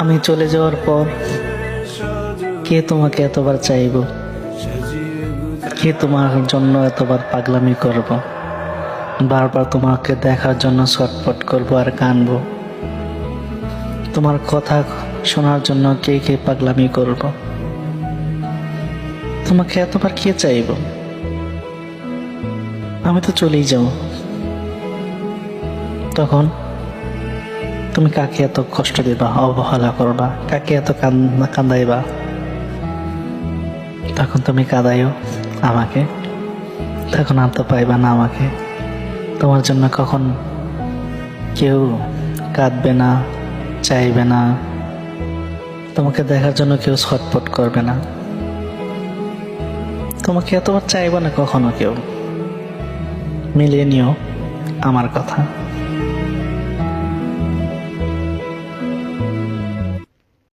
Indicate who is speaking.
Speaker 1: আমি চলে যাওয়ার পর কে তোমাকে এতবার চাইব, কে তোমার জন্য এতবার পাগলামি করব, বারবার তোমাকে দেখার জন্য ছটফট করব আর কানবো, তোমার কথা শোনার জন্য কে কে পাগলামি করব, তোমাকে এতবার কে চাইব। আমি তো চলেই যাব, তখন তুমি কাকে এত কষ্ট দিবা, অবহেলা করবা, কাকে এত কান্দাইবা। তখন তুমি কাঁদাইও আমাকে, তখন আর তো পাইবা না আমাকে। তোমার জন্য কখন কেউ কাঁদবে না, চাইবে না, তোমাকে দেখার জন্য কেউ ছটফট করবে না, তোমাকে এতবার চাইবে না কখনো কেউ। মিলিয়ে নিও আমার কথা।